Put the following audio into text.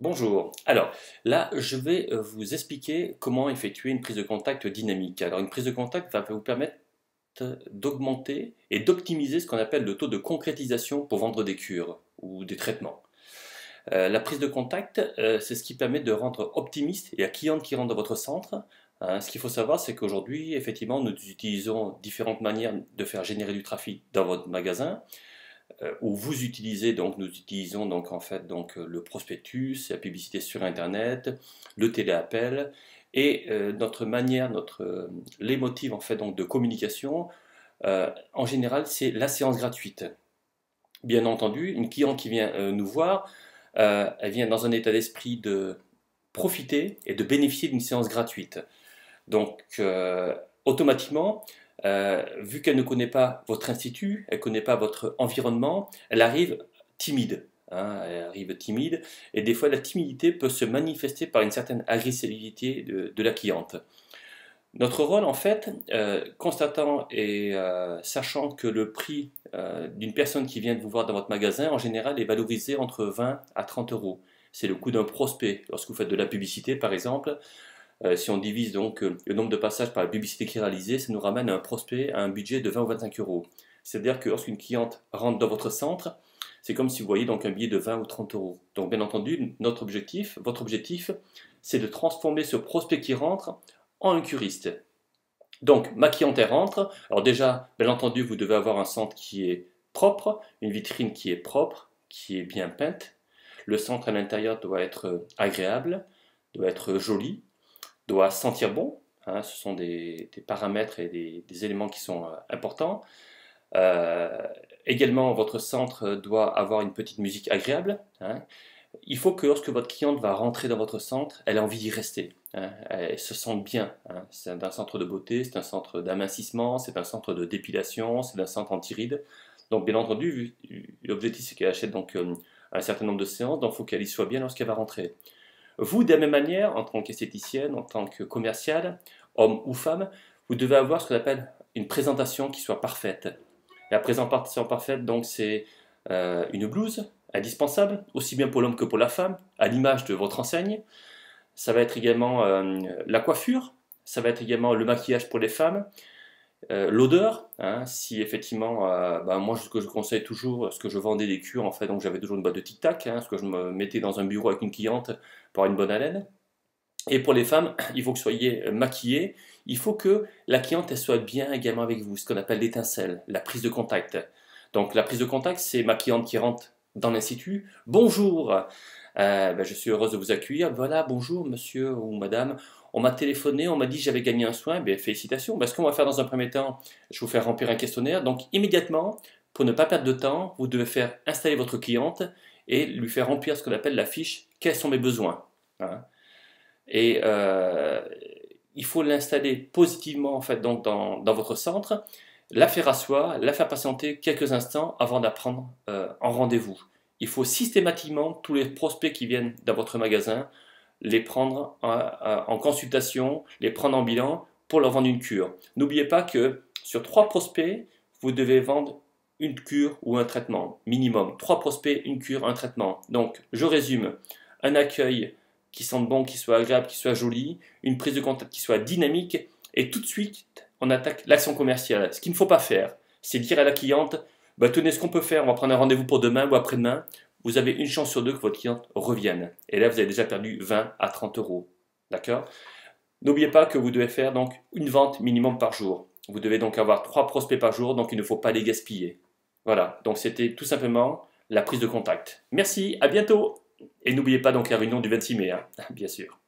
Bonjour. Alors là, je vais vous expliquer comment effectuer une prise de contact dynamique. Alors une prise de contact va vous permettre d'augmenter et d'optimiser ce qu'on appelle le taux de concrétisation pour vendre des cures ou des traitements. La prise de contact, c'est ce qui permet de rendre optimiste et la cliente qui rentre dans votre centre. Hein, ce qu'il faut savoir, c'est qu'aujourd'hui, effectivement, nous utilisons différentes manières de faire générer du trafic dans votre magasin. Où vous utilisez, donc nous utilisons donc en fait donc le prospectus, la publicité sur internet, le téléappel et les motifs en fait donc de communication en général c'est la séance gratuite. Bien entendu, une cliente qui vient nous voir, elle vient dans un état d'esprit de profiter et de bénéficier d'une séance gratuite. Donc automatiquement, vu qu'elle ne connaît pas votre institut, elle ne connaît pas votre environnement, elle arrive timide. Hein, elle arrive timide, et des fois la timidité peut se manifester par une certaine agressivité de la cliente. Notre rôle, en fait, constatant et sachant que le prix d'une personne qui vient de vous voir dans votre magasin, en général, est valorisé entre 20 à 30 euros. C'est le coût d'un prospect. Lorsque vous faites de la publicité, par exemple, si on divise donc le nombre de passages par la publicité qui est réalisée, ça nous ramène à un prospect à un budget de 20 ou 25 euros. C'est-à-dire que lorsqu'une cliente rentre dans votre centre, c'est comme si vous voyez donc un billet de 20 ou 30 euros. Donc bien entendu, votre objectif, c'est de transformer ce prospect qui rentre en un curiste. Donc ma cliente elle rentre. Alors déjà, bien entendu, vous devez avoir un centre qui est propre, une vitrine qui est propre, qui est bien peinte. Le centre à l'intérieur doit être agréable, doit être joli, doit sentir bon. Hein, ce sont des paramètres et des éléments qui sont importants. Euh, Également, votre centre doit avoir une petite musique agréable. Hein. Il faut que lorsque votre cliente va rentrer dans votre centre, elle ait envie d'y rester. Hein, elle se sente bien. Hein. C'est un centre de beauté, c'est un centre d'amincissement, c'est un centre de dépilation, c'est un centre anti-rides. Donc, bien entendu, l'objectif c'est qu'elle achète donc un certain nombre de séances, donc il faut qu'elle y soit bien lorsqu'elle va rentrer. Vous, de la même manière, en tant qu'esthéticienne, en tant que commercial, homme ou femme, vous devez avoir ce qu'on appelle une présentation qui soit parfaite. La présentation parfaite, donc, c'est une blouse indispensable, aussi bien pour l'homme que pour la femme, à l'image de votre enseigne. Ça va être également la coiffure, ça va être également le maquillage pour les femmes, l'odeur, hein, si effectivement, moi ce que je conseille toujours, ce que je vendais des cures en fait, donc j'avais toujours une boîte de Tic Tac, hein, ce que je me mettais dans un bureau avec une cliente pour avoir une bonne haleine. Et pour les femmes, il faut que vous soyez maquillées, il faut que la cliente elle soit bien également avec vous, ce qu'on appelle l'étincelle, la prise de contact. Donc la prise de contact, c'est ma cliente qui rentre dans l'institut. Bonjour, je suis heureuse de vous accueillir. Voilà, bonjour monsieur ou madame. On m'a téléphoné, on m'a dit que j'avais gagné un soin. Bien, félicitations. Ce qu'on va faire dans un premier temps, je vais vous faire remplir un questionnaire. Donc immédiatement, pour ne pas perdre de temps, vous devez faire installer votre cliente et lui faire remplir ce qu'on appelle la fiche quels sont mes besoins. Hein. Et il faut l'installer positivement en fait, donc, dans votre centre, la faire asseoir, la faire patienter quelques instants avant d'apprendre en rendez-vous. Il faut systématiquement, tous les prospects qui viennent dans votre magasin, les prendre en consultation, les prendre en bilan pour leur vendre une cure. N'oubliez pas que sur 3 prospects, vous devez vendre une cure ou un traitement, minimum. 3 prospects, une cure, un traitement. Donc, je résume, un accueil qui sente bon, qui soit agréable, qui soit joli, une prise de contact qui soit dynamique, et tout de suite, on attaque l'action commerciale. Ce qu'il ne faut pas faire, c'est dire à la cliente, tenez ce qu'on peut faire, on va prendre un rendez-vous pour demain ou après-demain, vous avez une chance sur 2 que votre cliente revienne. Et là, vous avez déjà perdu 20 à 30 euros. D'accord? N'oubliez pas que vous devez faire donc une vente minimum par jour. Vous devez donc avoir 3 prospects par jour, donc il ne faut pas les gaspiller. Voilà, donc c'était tout simplement la prise de contact. Merci, à bientôt. Et n'oubliez pas donc la réunion du 26 mai, hein, bien sûr.